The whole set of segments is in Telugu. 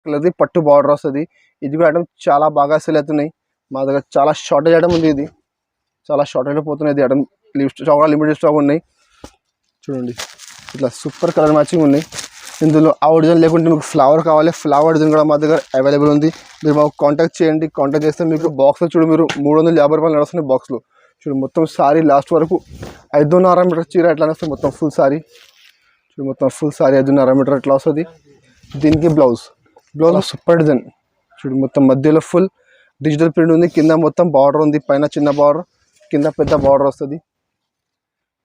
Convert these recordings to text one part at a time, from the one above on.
కలర్ది పట్టు బార్డర్ వస్తుంది. ఇది కూడా ఐటమ్ చాలా బాగా సేల్ అవుతున్నాయి. మా దగ్గర చాలా షార్టేజ్ ఐటమ్ ఉంది. ఇది చాలా షార్టేజ్ పోతున్నాయి. ఇది ఐటమ్ లిమిటెడ్ స్టాక్ ఉన్నాయి. చూడండి ఇట్లా సూపర్ కలర్ మ్యాచింగ్ ఉన్నాయి. ఇందులో ఆ డిజైన్ లేకుంటే మీకు ఫ్లవర్ కావాలి, ఫ్లవర్ డిజైన్ కూడా మా దగ్గర అవైలబుల్ ఉంది. మీరు మాకు కాంటాక్ట్ చేయండి. కాంటాక్ట్ చేస్తే మీకు బాక్స్లో చూడు మీరు 350 రూపాయలు నడుస్తున్నాయి బాక్స్లో. చూడు మొత్తం సారీ లాస్ట్ వరకు 5.5 మీటర్ చీర ఎట్లా వస్తుంది మొత్తం ఫుల్ సారీ. చూడు మొత్తం ఫుల్ సారీ 5.5 మీటర్ ఎట్లా వస్తుంది. దీనికి బ్లౌజ్ సూపర్ డిజైన్. చూడు మొత్తం మధ్యలో ఫుల్ డిజిటల్ ప్రింట్ ఉంది. కింద మొత్తం బార్డర్ ఉంది. పైన చిన్న బార్డర్, కింద పెద్ద బార్డర్ వస్తుంది.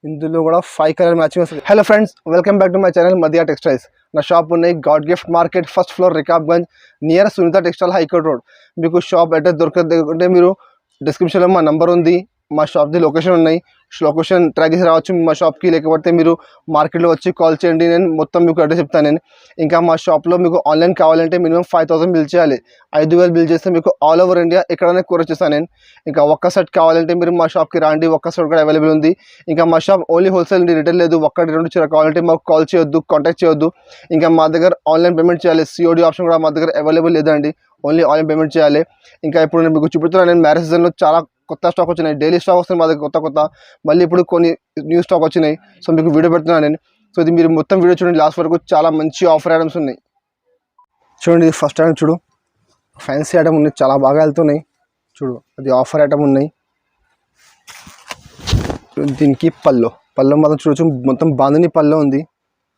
ఇందులో కూడా 5 కలర్ మ్యాచింగ్ వస్తుంది. Hello friends, welcome back to my channel Madiya textiles. నా షాప్ ఉన్నాయి God Gift Market, first floor, Rikabganj, near Sunitha textile, high court road. మీకు షాప్ అడ్రస్ దొరకదంటే మీరు డిస్క్రిప్షన్లో మా నంబర్ ఉంది, మా షాప్ది లొకేషన్ ఉన్నాయి. లొకేషన్ ట్రాక్ చేసి రావచ్చు మా షాప్కి. లేకపోతే మీరు మార్కెట్లో వచ్చి కాల్ చేయండి, నేను మొత్తం మీకు అడ్రస్ చెప్తాను నేను. ఇంకా మా షాప్లో మీకు ఆన్లైన్ కావాలంటే మినిమం 5000 బిల్ చేయాలి. 5000 బిల్ చేస్తే మీకు ఆల్ ఓవర్ ఇండియా ఎక్కడైనా కొరియర్ చేస్తాను నేను. ఇంకా ఒక్క సెట్ కావాలంటే మీరు మా షాప్కి రాండి. ఒక్క సెట్ కూడా అవైలబుల్ ఉంది. ఇంకా మా షాప్ ఓన్లీ హోల్సేల్, రిటైల్ లేదు. ఒక్కటి 2 చీర కావాలంటే మాకు కాల్ చేయొద్దు, కాంటాక్ట్ చేయొద్దు. ఇంకా మా దగ్గర ఆన్లైన్ పేమెంట్ చేయాలి. COD ఆప్షన్ కూడా మా దగ్గర అవైలబుల్ లేదండి. ఓన్లీ ఆన్లైన్ పేమెంట్ చేయాలి. ఇంకా ఇప్పుడు నేను మీకు చూపుతున్నాను. నేను మ్యారేజ్ సీజన్లో చాలా కొత్త స్టాక్ వచ్చినాయి. డైలీ స్టాక్ వస్తుంది మా దగ్గర కొత్త. మళ్ళీ ఇప్పుడు కొన్ని న్యూ స్టాక్ వచ్చినాయి. సో మీకు వీడియో పెడుతున్నాను నేను. సో ఇది మీరు మొత్తం వీడియో చూడండి లాస్ట్ వరకు. చాలా మంచి ఆఫర్ ఐటమ్స్ ఉన్నాయి. చూడండి ఫస్ట్ ఐటమ్ చూడు, ఫ్యాన్సీ ఐటమ్ ఉన్నాయి, చాలా బాగా వెళ్తున్నాయి. చూడు అది ఆఫర్ ఐటమ్ ఉన్నాయి. దీనికి పల్లో మాత్రం చూడొచ్చు, మొత్తం బాందిని పల్లో ఉంది.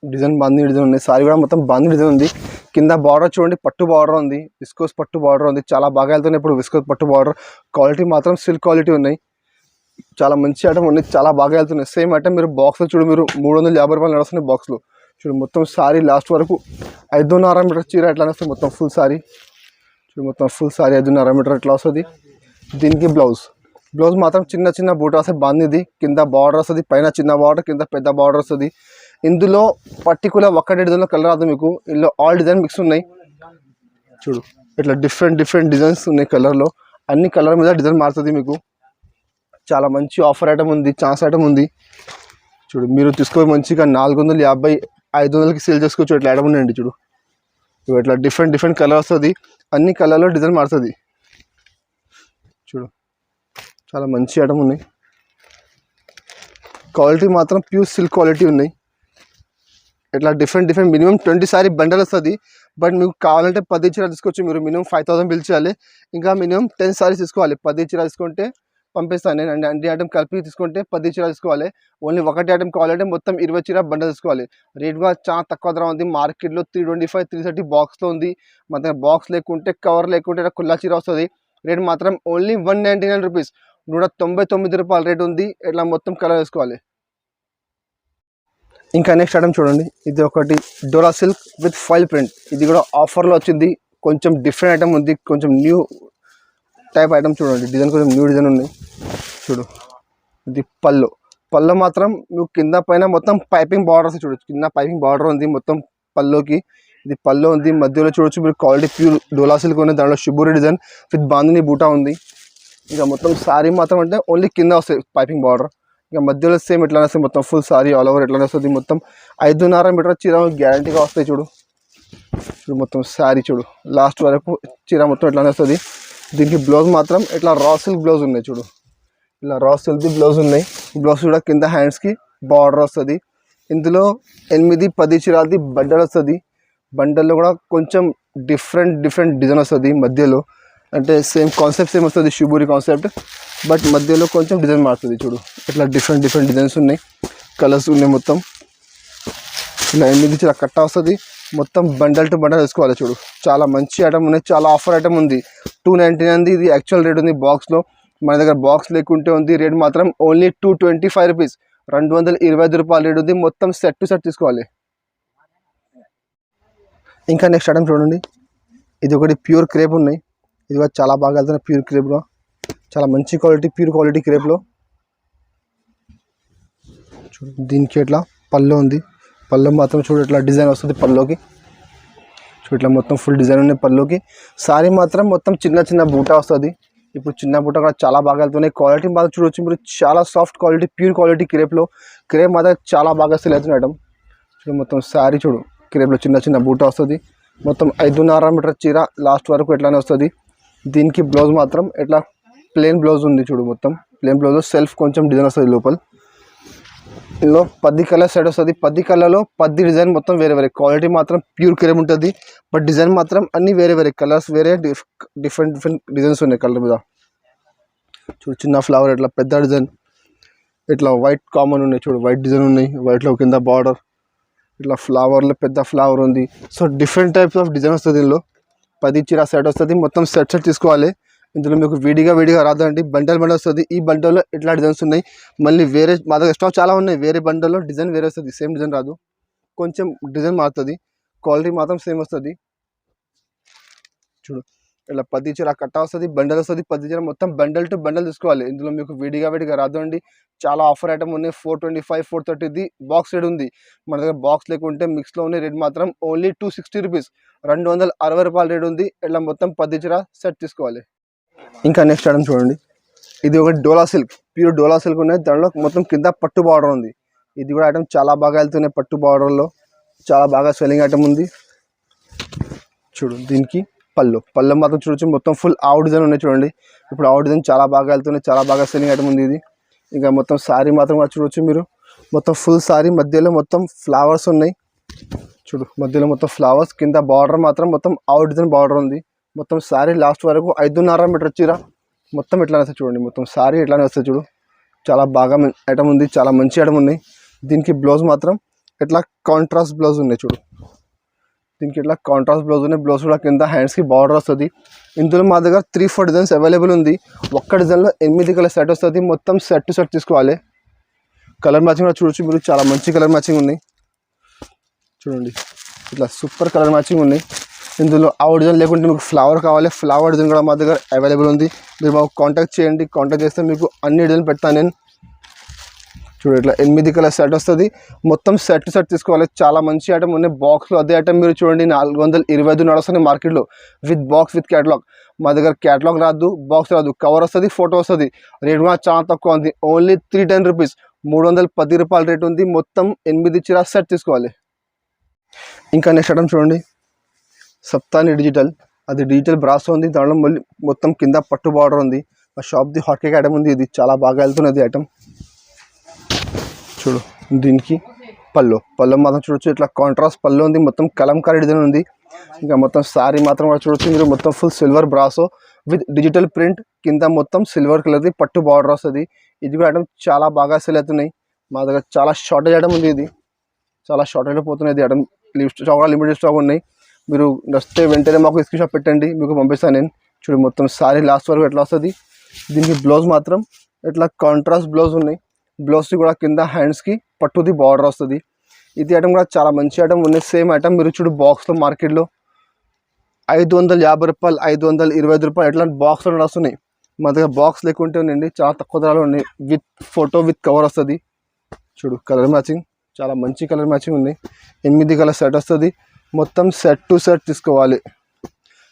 డిజైన్ బాందిని డిజైన్ ఉంది. సారీ కూడా మొత్తం బాందిని డిజైన్ ఉంది. కింద బార్డర్ చూడండి పట్టు బార్డర్ ఉంది. విస్కోస్ పట్టు బార్డర్ ఉంది. చాలా బాగా వెళ్తున్నాయి ఇప్పుడు విస్కోస్ పట్టు బార్డర్. క్వాలిటీ మాత్రం సిల్క్ క్వాలిటీ ఉన్నాయి. చాలా మంచి ఐటమ్ ఉన్నాయి, చాలా బాగా వెళ్తున్నాయి. సేమ్ ఐటమ్ మీరు బాక్స్లో చూడు, మీరు 350 రూపాయలు నడుస్తున్నాయి బాక్స్లో. చూడు మొత్తం సారీ లాస్ట్ వరకు 5.5 మీటర్ చీర ఎట్లా వస్తుంది మొత్తం ఫుల్ సారీ. చూడు మొత్తం ఫుల్ సారీ 5.5 మీటర్ ఎట్లా వస్తుంది. దీనికి బ్లౌజ్ మాత్రం చిన్న చిన్న బూట వస్తుంది. బాందిది కింద బార్డర్ వస్తుంది, పైన చిన్న బార్డర్, కింద పెద్ద బార్డర్ వస్తుంది. ఇందులో పర్టికులర్ ఒక్కటి డిజైన్లో కలర్ రాదు మీకు. ఇందులో ఆల్ డిజైన్ మిక్స్ ఉన్నాయి. చూడు ఇట్లా డిఫరెంట్ డిజైన్స్ ఉన్నాయి కలర్లో. అన్ని కలర్ మీద డిజైన్ మారుతుంది మీకు. చాలా మంచి ఆఫర్ ఐటమ్ ఉంది, ఛాన్స్ ఐటమ్ ఉంది. చూడు మీరు తీసుకో మంచిగా 450, 500కి సేల్ చేసుకోవచ్చు. ఇట్లా ఐటమ్ ఉన్నాయండి. చూడు ఇట్లా డిఫరెంట్ కలర్ వస్తుంది. అన్ని కలర్లో డిజైన్ మారుతుంది. చూడు చాలా మంచి ఐటమ్ ఉన్నాయి. క్వాలిటీ మాత్రం ప్యూర్ సిల్క్ క్వాలిటీ ఉన్నాయి. ఇట్లా డిఫరెంట్ మినిమం 20 సారీ బండల్ వస్తుంది. బట్ మీకు కావాలంటే 10 చీర తీసుకోవచ్చు. మీరు మినిమం 5000 బిల్ చేయాలి. ఇంకా మినిమం 10 సారీస్ తీసుకోవాలి. 10 చీర తీసుకుంటే పంపిస్తాను నేను. అంటే అన్ని ఐటమ్ కలిపి తీసుకుంటే 10 చీర తీసుకోవాలి. ఓన్లీ ఒకటి ఐటమ్ కావాలంటే మొత్తం 20 చీర బండల్ తీసుకోవాలి. రేట్ కూడా చాలా తక్కువ ధర ఉంది. మార్కెట్లో 325, 330 బాక్స్లో ఉంది. మన దగ్గర బాక్స్ లేకుంటే కవర్ లేకుంటే కుల్లా చీర వస్తుంది. రేట్ మాత్రం ఓన్లీ 199 రూపీస్, 199 రూపాయల రేట్ ఉంది. ఇట్లా మొత్తం కలర్ వేసుకోవాలి. ఇంకా నెక్స్ట్ ఐటమ్ చూడండి, ఇది ఒకటి డోలా సిల్క్ విత్ ఫాయిల్ ప్రింట్. ఇది కూడా ఆఫర్లో వచ్చింది. కొంచెం డిఫరెంట్ ఐటమ్ ఉంది, కొంచెం న్యూ టైప్ ఐటమ్. చూడండి డిజైన్ కొంచెం న్యూ డిజైన్ ఉంది. చూడు ఇది పల్లో మాత్రం మీకు కింద పైన మొత్తం పైపింగ్ బార్డర్స్. చూడు కింద పైపింగ్ బార్డర్ ఉంది మొత్తం పల్లోకి. ఇది పల్లో ఉంది. మధ్యలో చూడొచ్చు మీరు క్వాలిటీ ప్యూర్ డోలా సిల్క్ ఉంది. దాంట్లో షిబూరి డిజైన్ విత్ బాందిని బూటా ఉంది. ఇక మొత్తం సారీ మాత్రం అంటే ఓన్లీ కింద వస్తాయి పైపింగ్ బార్డర్. ఇక మధ్యలో సేమ్ ఎట్లా వస్తాయి మొత్తం ఫుల్ సారీ ఆల్ ఓవర్ ఎట్లా వస్తుంది. మొత్తం 5.5 మీటర్ చీర గ్యారంటీగా వస్తాయి. చూడు మొత్తం సారీ చూడు లాస్ట్ వరకు చీర మొత్తం ఎట్లానే వస్తుంది. దీనికి బ్లౌజ్ మాత్రం ఇట్లా రా సిల్క్ బ్లౌజ్ ఉన్నాయి. చూడు ఇలా రా సిల్క్ బ్లౌజ్ ఉన్నాయి. బ్లౌజ్ కూడా కింద హ్యాండ్స్కి బార్డర్ వస్తుంది. ఇందులో 8-10 చీరది బండల్ వస్తుంది. బండల్లో కూడా కొంచెం డిఫరెంట్ డిజైన్ వస్తుంది మధ్యలో. అంటే సేమ్ కాన్సెప్ట్ సేమ్ వస్తుంది, షిబూరి కాన్సెప్ట్. బట్ మధ్యలో కొంచెం డిజైన్ మారుతుంది. చూడు ఇట్లా డిఫరెంట్ డిజైన్స్ ఉన్నాయి, కలర్స్ ఉన్నాయి. మొత్తం ఇలా 8 చీర కట్ట వస్తుంది. మొత్తం బండల్ టు బండల్ వేసుకోవాలి. చూడు చాలా మంచి ఐటమ్ ఉన్నాయి, చాలా ఆఫర్ ఐటమ్ ఉంది. 299 ఇది యాక్చువల్ రేట్ ఉంది బాక్స్లో. మన దగ్గర బాక్స్ లేకుంటే ఉంది. రేట్ మాత్రం ఓన్లీ 225 రూపీస్, 225 రూపాయల రేట్ ఉంది. మొత్తం సెట్ టు సెట్ తీసుకోవాలి. ఇంకా నెక్స్ట్ ఐటమ్ చూడండి, ఇది ఒకటి ప్యూర్ క్రేప్ ఉన్నాయి. ఇది కూడా చాలా బాగా వెళ్తున్నాయి ప్యూర్ క్రేప్లో. చాలా మంచి క్వాలిటీ ప్యూర్ క్వాలిటీ క్రేప్లో. చూడు దీనికి ఇట్లా పళ్ళు ఉంది. పళ్ళు మాత్రం చూడు ఇట్లా డిజైన్ వస్తుంది పళ్ళుకి. చూడు ఇట్లా మొత్తం ఫుల్ డిజైన్ ఉన్నాయి పళ్ళుకి. సారీ మాత్రం మొత్తం చిన్న బూటా వస్తుంది. ఇప్పుడు చిన్న బూటా కూడా చాలా బాగా వెళ్తున్నాయి. క్వాలిటీ మాత్రం చూడవచ్చు మీరు, చాలా సాఫ్ట్ క్వాలిటీ ప్యూర్ క్వాలిటీ క్రేప్లో. క్రేప్ మాత్రం చాలా బాగా సేల్ అవుతున్నాయి ఐటమ్. చూడు మొత్తం సారీ చూడు క్రేప్లో చిన్న బూటా వస్తుంది. మొత్తం 5.5 మీటర్ చీర లాస్ట్ వరకు ఎట్లానే వస్తుంది. దీనికి బ్లౌజ్ మాత్రం ఎట్లా ప్లెయిన్ బ్లౌజ్ ఉంది చూడు, మొత్తం ప్లెయిన్ బ్లౌజ్, సెల్ఫ్ కొంచెం డిజైన్ వస్తుంది లోపల. ఇందులో 10 కలర్ సెట్ వస్తుంది. 10 కలర్లో 10 డిజైన్ మొత్తం వేరే వేరే. క్వాలిటీ మాత్రం ప్యూర్ క్రేమ్ ఉంటుంది, బట్ డిజైన్ మాత్రం అన్ని వేరే వేరే కలర్స్, వేరే డిఫరెంట్ డిజైన్స్ ఉన్నాయి కలర్ మీద. చూడు చిన్న ఫ్లవర్, ఇట్లా పెద్ద డిజైన్, ఇట్లా వైట్ కామన్ ఉన్నాయి చూడు, వైట్ డిజైన్ ఉన్నాయి, వైట్లో కింద బార్డర్, ఇట్లా ఫ్లవర్లో పెద్ద ఫ్లవర్ ఉంది. So different types of design వస్తుంది. దీనిలో 10 చీర సెట్ వస్తుంది. మొత్తం సెట్ తీసుకోవాలి. ఇందులో మీకు విడిగా రాదండి, బండల్ వస్తుంది. ఈ బండల్లో ఇట్లా డిజైన్స్ ఉన్నాయి. మళ్ళీ వేరే మా దగ్గర స్టాక్ చాలా ఉన్నాయి. వేరే బండల్లో డిజైన్ వేరే వస్తుంది, సేమ్ డిజైన్ రాదు, కొంచెం డిజైన్ మారుతుంది. క్వాలిటీ మాత్రం సేమ్ వస్తుంది. చూడు ఇట్లా 10 చీర కట్ట వస్తుంది, బండల్ వస్తుంది. 10 చీర మొత్తం బండల్ టు బండల్ తీసుకోవాలి. ఇందులో మీకు విడిగా రాదు అండి. చాలా ఆఫర్ ఐటమ్ ఉన్నాయి. 425, 430 బాక్స్ రేట్ ఉంది. మన దగ్గర బాక్స్ లేకుంటే మిక్స్లో ఉన్న రేట్ మాత్రం ఓన్లీ 260 రూపీస్, 260 రూపాయల రేట్ ఉంది. ఇట్లా మొత్తం 10 చీర సెట్ తీసుకోవాలి. ఇంకా నెక్స్ట్ ఐటమ్ చూడండి, ఇది ఒక డోలా సిల్క్, ప్యూర్ డోలా సిల్క్ ఉన్నాయి. దానిలో మొత్తం కింద పట్టు బార్డర్ ఉంది. ఇది కూడా ఐటమ్ చాలా బాగా వెళ్తున్నాయి. పట్టు బార్డర్లో చాలా బాగా సెల్లింగ్ ఐటమ్ ఉంది. చూడు దీనికి పళ్ళు మాత్రం చూడొచ్చు, మొత్తం ఫుల్ ఆవు డిజైన్ ఉన్నాయి చూడండి. ఇప్పుడు ఆవు డిజైన్ చాలా బాగా వెళ్తున్నాయి, చాలా బాగా సెల్లింగ్ ఐటమ్ ఉంది ఇది. ఇంకా మొత్తం శారీ మాత్రం చూడొచ్చు మీరు, మొత్తం ఫుల్ శారీ మధ్యలో మొత్తం ఫ్లవర్స్ ఉన్నాయి. చూడు మధ్యలో మొత్తం ఫ్లవర్స్, కింద బార్డర్ మాత్రం మొత్తం ఆవు డిజైన్ బార్డర్ ఉంది. మొత్తం శారీ లాస్ట్ వరకు 5.5 మీటర్ చీర మొత్తం ఎట్లానే వస్తుంది చూడండి. మొత్తం శారీ ఎట్లానే వస్తుంది చూడు, చాలా బాగా ఐటమ్ ఉంది, చాలా మంచి ఐటమ్ ఉన్నాయి. దీనికి బ్లౌజ్ మాత్రం ఇట్లా కాంట్రాస్ట్ బ్లౌజ్ ఉన్నాయి చూడు. దీనికి ఇట్లా కాంట్రాస్ట్ బ్లౌజ్ ఉన్నాయి. బ్లౌజ్ కూడా కింద హ్యాండ్స్కి బార్డర్ వస్తుంది. ఇందులో మా దగ్గర 3-4 డిజైన్స్ అవైలబుల్ ఉంది. ఒక్క డిజైన్లో 8 కలర్ సెట్ వస్తుంది. మొత్తం సెట్ తీసుకోవాలి. కలర్ మ్యాచింగ్ కూడా చూడొచ్చు మీరు, చాలా మంచి కలర్ మ్యాచింగ్ ఉన్నాయి చూడండి. ఇట్లా సూపర్ కలర్ మ్యాచింగ్ ఉన్నాయి. ఇందులో ఆ డిజైన్ లేకుంటే మీకు ఫ్లవర్ కావాలి, ఫ్లవర్ డిజైన్ కూడా మా దగ్గర అవైలబుల్ ఉంది. మీరు మాకు కాంటాక్ట్ చేయండి. కాంటాక్ట్ చేస్తే మీకు అన్ని డిజైన్ పెడతాను నేను. చూడు ఇట్లా 8 కలర్ సెట్ వస్తుంది. మొత్తం సెట్ తీసుకోవాలి. చాలా మంచి ఐటమ్ ఉన్నాయి. బాక్స్లో అదే ఐటమ్ మీరు చూడండి 425 నడుస్తుంది మార్కెట్లో, విత్ బాక్స్ విత్ క్యాటలాగ్. మా దగ్గర క్యాటలాగ్ రాదు, బాక్స్ రాదు, కవర్ వస్తుంది, ఫోటో వస్తుంది. రేట్ కూడా చాలా తక్కువ ఉంది, ఓన్లీ 310 రూపీస్, 310 రూపాయల రేట్ ఉంది. మొత్తం 8 చీర సెట్ తీసుకోవాలి. ఇంకా నెక్స్ట్ ఐటమ్ చూడండి, సప్తాని డిజిటల్, అది డిజిటల్ బ్రాస్ ఉంది. దాంట్లో మళ్ళీ మొత్తం కింద పట్టు బార్డర్ ఉంది. మా షాప్ది హాట్ కేక్ ఐటమ్ ఉంది. ఇది చాలా బాగా వెళ్తున్నది ఐటమ్. చూడు దీనికి పళ్ళు మాత్రం చూడొచ్చు, ఇట్లా కాంట్రాస్ట్ పళ్ళు ఉంది. మొత్తం కలంకారీ డిజైన్ ఉంది. ఇంకా మొత్తం శారీ మాత్రం కూడా చూడొచ్చు మీరు, మొత్తం full silver brasso with digital print, కింద మొత్తం సిల్వర్ కలర్ది పట్టు బార్డర్ వస్తుంది. ఇది కూడా ఐటమ్ చాలా బాగా సెల్ అవుతున్నాయి. మా దగ్గర చాలా షార్టేజ్ ఐటమ్ ఉంది. ఇది చాలా షార్టేజ్ పోతున్నాయి ఐటమ్. లిమిటెడ్ స్టాక్ ఉన్నాయి. మీరు వస్తే వెంటనే మాకు స్క్రీన్ షాట్ పెట్టండి, మీకు పంపిస్తాను నేను. చూడు మొత్తం శారీ లాస్ట్ వరకు ఎట్లా వస్తుంది. దీనికి బ్లౌజ్ మాత్రం ఇట్లా కాంట్రాస్ట్ బ్లౌజ్ ఉన్నాయి. బ్లౌజ్ కూడా కింద హ్యాండ్స్కి పట్టుది బార్డర్ వస్తుంది. ఇది ఐటమ్ కూడా చాలా మంచి ఐటమ్ ఉన్నాయి. సేమ్ ఐటమ్ మీరు చూడు బాక్స్లో మార్కెట్లో 550 రూపాయలు, 525 రూపాయలు ఎట్లా బాక్స్లో వస్తున్నాయి. మా దగ్గర బాక్స్ లేకుంటే ఉండండి, చాలా తక్కువ ధరలో ఉన్నాయి. విత్ ఫోటో విత్ కవర్ వస్తుంది. చూడు కలర్ మ్యాచింగ్, చాలా మంచి కలర్ మ్యాచింగ్ ఉంది. 8 కలర్ సెట్ వస్తుంది. మొత్తం సెట్ తీసుకోవాలి.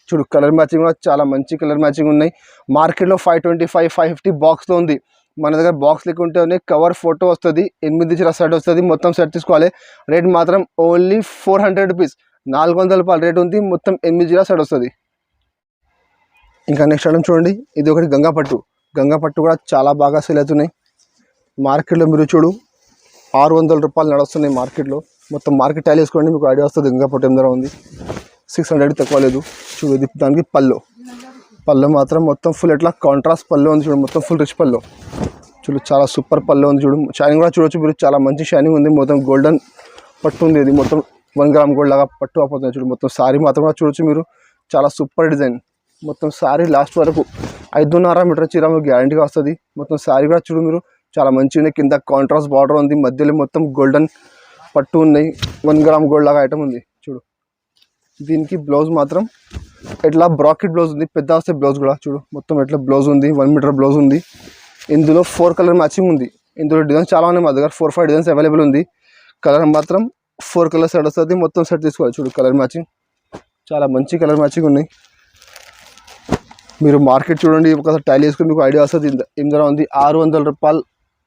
చూడు కలర్ మ్యాచింగ్ కూడా చాలా మంచి కలర్ మ్యాచింగ్ ఉన్నాయి. మార్కెట్లో 525, 550 బాక్స్లో ఉంది. మన దగ్గర బాక్స్ లేకుంటే ఉన్నాయి, కవర్ ఫోటో వస్తుంది. 8 చీర సెట్ వస్తుంది. మొత్తం సెట్ తీసుకోవాలి. రేట్ మాత్రం ఓన్లీ 400 రూపీస్, 400 రూపాయల రేట్ ఉంది. మొత్తం 8 చీర సెట్ వస్తుంది. ఇంకా నెక్స్ట్ ఐటమ్ చూడండి, ఇది ఒకటి గంగా పట్టు కూడా చాలా బాగా సేల్ అవుతున్నాయి మార్కెట్లో. మీరు చూడు 600 రూపాయలు నడుస్తున్నాయి మార్కెట్లో. మొత్తం మార్కెట్ టాలీ వేసుకోండి, మీకు ఐడియా వస్తుంది గంగా పట్టు ఎంత ఉంది. 600 తక్కువ లేదు. చూడు ఇది దానికి పళ్ళు మాత్రం మొత్తం ఫుల్ ఎట్లా కాంట్రాస్ట్ పళ్ళు ఉంది. చూడు మొత్తం ఫుల్ రిచ్ పళ్ళు. చూడు చాలా సూపర్ పళ్ళు ఉంది. చూడు షైనింగ్ కూడా చూడొచ్చు మీరు, చాలా మంచి షైనింగ్ ఉంది. మొత్తం గోల్డెన్ పట్టు ఉంది. ఇది మొత్తం 1 గ్రామ్ గోల్డ్ లాగా పట్టు అయిపోతుంది. చూడు మొత్తం శారీ మాత్రం కూడా చూడొచ్చు మీరు, చాలా సూపర్ డిజైన్. మొత్తం శారీ లాస్ట్ వరకు 5.5 మీటర్ చీర మీకు గ్యారంటీగా వస్తుంది. మొత్తం శారీ కూడా చూడు మీరు, చాలా మంచిగా ఉన్నాయి. కింద కాంట్రాస్ట్ బార్డర్ ఉంది, మధ్యలో మొత్తం గోల్డెన్ పట్టు ఉన్నాయి. 1 గ్రామ్ గోల్డ్ లాగా ఐటమ్ ఉంది. చూడు దీనికి బ్లౌజ్ మాత్రం ఎట్లా బ్రాకెట్ బ్లౌజ్ ఉంది, పెద్ద వస్తే బ్లౌజ్ కూడా చూడు మొత్తం ఎట్లా బ్లౌజ్ ఉంది. 1 మీటర్ బ్లౌజ్ ఉంది. ఇందులో 4 కలర్ మ్యాచింగ్ ఉంది. ఇందులో డిజైన్స్ చాలా ఉన్నాయి. మా దగ్గర 4-5 డిజైన్స్ అవైలబుల్ ఉంది. కలర్ మాత్రం 4 కలర్ సెట్ వస్తుంది. మొత్తం సెట్ తీసుకోవాలి. చూడు కలర్ మ్యాచింగ్, చాలా మంచి కలర్ మ్యాచింగ్ ఉన్నాయి. మీరు మార్కెట్ చూడండి, ఒకసారి టాలీ చేసుకుని మీకు ఐడియా వస్తుంది. ఇందులో ఉంది 600 రూపాయలు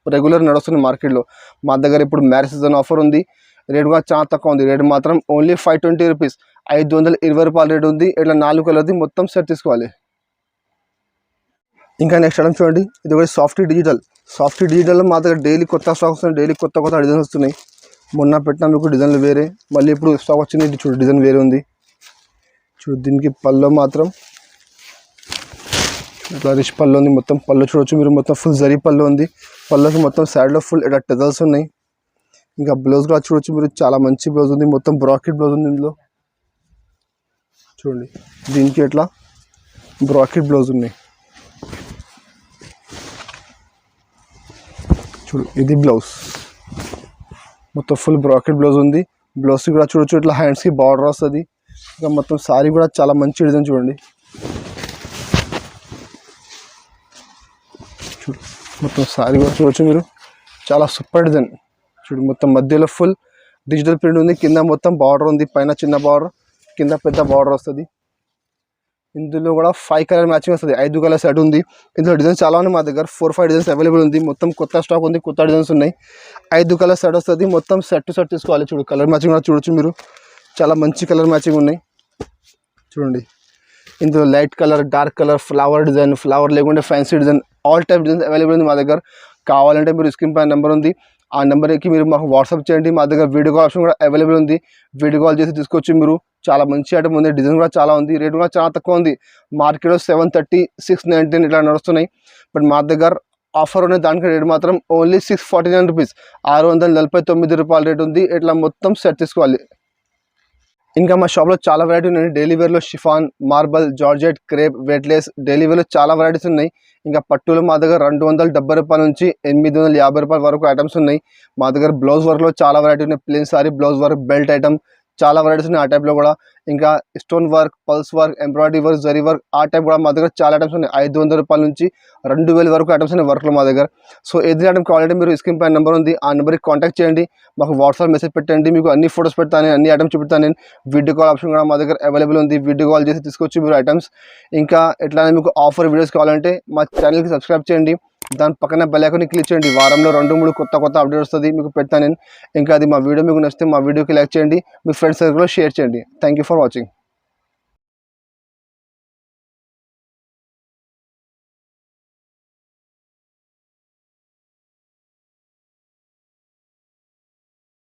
రెగ్యులర్ నడుస్తుంది మార్కెట్లో. మా దగ్గర ఇప్పుడు మ్యారేజ్ సీజన్ ఆఫర్ ఉంది. రేట్ కూడా చాలా తక్కువ ఉంది. రేట్ మాత్రం ఓన్లీ 520 రూపీస్, 520 రూపాయల రేట్ ఉంది. ఇట్లా 4 కలర్ది మొత్తం సెట్ తీసుకోవాలి. ఇంకా నెక్స్ట్ ఐటమ్ చూడండి, ఇది కూడా సాఫ్ట్ డిజిటల్ మా దగ్గర డైలీ కొత్త స్టాక్ వస్తుంది, డైలీ కొత్త డిజైన్స్ వస్తున్నాయి. మొన్న పెట్టిన మీకు డిజైన్లు వేరే, మళ్ళీ ఇప్పుడు స్టాక్ వచ్చింది. ఇది చూడు డిజైన్ వేరే ఉంది. చూడు దీనికి పళ్ళు మాత్రం ఇట్లా రిచ్ పళ్ళు ఉంది. మొత్తం పళ్ళు చూడొచ్చు మీరు, మొత్తం ఫుల్ జరీ పళ్ళు ఉంది. పళ్ళుకి మొత్తం సైడ్లో ఫుల్ ఇట్లా టెజల్స్ ఉన్నాయి. ఇంకా బ్లౌజ్ కూడా చూడొచ్చు మీరు, చాలా మంచి బ్లౌజ్ ఉంది. మొత్తం బ్రాకెట్ బ్లౌజ్ ఉంది ఇందులో. చూడండి దీనికి ఇట్లా బ్రాకెట్ బ్లౌజ్ ఉన్నాయి. చూడు ఇది బ్లౌజ్, మొత్తం ఫుల్ బ్రాకెట్ బ్లౌజ్ ఉంది. బ్లౌజ్కి కూడా చూడొచ్చు ఇట్లా హ్యాండ్స్కి బార్డర్ వస్తుంది. ఇంకా మొత్తం సారీ కూడా చాలా మంచి డిజైన్ చూడండి. చూడు మొత్తం సారీ కూడా చూడొచ్చు మీరు, చాలా సూపర్ డిజైన్. చూడు మొత్తం మధ్యలో ఫుల్ డిజిటల్ ప్రింట్ ఉంది, కింద మొత్తం బార్డర్ ఉంది. పైన చిన్న బార్డర్, కింద పెద్ద బార్డర్ వస్తుంది. ఇందులో కూడా 5 కలర్ మ్యాచింగ్ వస్తుంది, 5 కలర్ సెట్ ఉంది. ఇందులో డిజైన్స్ చాలా ఉన్నాయి మా దగ్గర, 4-5 డిజైన్స్ అవైలబుల్ ఉంది. మొత్తం కొత్త స్టాక్ ఉంది, కొత్త డిజైన్స్ ఉన్నాయి. 5 కలర్ సెట్ వస్తుంది, మొత్తం సెట్ టు సెట్ తీసుకోవాలి. చూడు కలర్ మ్యాచింగ్ కూడా చూడొచ్చు మీరు, చాలా మంచి కలర్ మ్యాచింగ్ ఉన్నాయి. చూడండి ఇందులో light colour, dark colour, flower design, flower లేకుంటే fancy design, all type designs available ఉంది మా దగ్గర. కావాలంటే మీరు స్క్రీన్ పైన నెంబర్ ఉంది, ఆ నెంబర్కి మీరు మాకు వాట్సాప్ చేయండి. మా దగ్గర వీడియో కాల్ ఆప్షన్ కూడా అవైలబుల్ ఉంది, వీడియో కాల్ చేసి తీసుకోవచ్చు మీరు. చాలా మంచి ఐటమ్ ఉంది, డిజైన్ కూడా చాలా ఉంది, రేట్ కూడా చాలా తక్కువ ఉంది. మార్కెట్లో 730, 619 ఇట్లా నడుస్తున్నాయి. బట్ మా దగ్గర ఆఫర్ ఉన్న దానికి రేట్ మాత్రం ఓన్లీ 649 రూపీస్, 649 రూపాయల రేట్ ఉంది. ఇట్లా మొత్తం సెట్ తీసుకోవాలి. ఇంకా మా షాప్లో చాలా వెరైటీ ఉన్నాయి. డైలీ వేర్లో chiffon, marble, georgette, crepe, weightless daily వేర్లో చాలా వెరైటీస్ ఉన్నాయి. ఇంకా పట్టులో మా దగ్గర 270 రూపాయల నుంచి 850 రూపాయల వరకు ఐటమ్స్ ఉన్నాయి. మా దగ్గర బ్లౌజ్ వర్క్లో చాలా వెరైటీ ఉన్నాయి. Plain sorry, blouse work, belt item చాలా వెరైటీస్ ఉన్నాయి ఆ టైప్లో కూడా. ఇంకా stone work, pulse work, embroidery work, zari work ఆ టైప్ కూడా మా దగ్గర చాలా ఐటమ్స్ ఉన్నాయి. 500 రూపాయల నుంచి 2000 వరకు ఐటమ్స్ ఉన్నాయి వర్క్లో మా దగ్గర. సో ఏదైనా ఐటమ్ కావాలంటే మీరు స్క్రీన్ పైన నెంబర్ ఉంది, ఆ నెంబర్కి కాంటాక్ట్ చేయండి, మాకు వాట్సాప్ మెసేజ్ పెట్టండి. మీకు అన్ని ఫోటోస్ పెడతాను, అన్ని ఐటమ్స్ చూపిస్తాను నేను. వీడియో కాల్ ఆప్షన్ కూడా మా దగ్గర అవైలబుల్ ఉంది, వీడియో కాల్ చేసి తీసుకోవచ్చు మీరు ఐటమ్స్. ఇంకా ఎట్లానే మీకు ఆఫర్ వీడియోస్ కావాలంటే మా ఛానల్కి సబ్స్క్రైబ్ చేయండి, దాని పక్కన బెల్ ఐకాన్ని క్లిక్ చేయండి. వారంలో 2-3 కొత్త అప్డేట్ వస్తుంది, మీకు పెడతాను నేను. ఇంకా అది మా వీడియో మీకు నచ్చితే మా వీడియోకి లైక్ చేయండి, మీ ఫ్రెండ్స్ సర్కిల్లో షేర్ చేయండి. Thank you for watching.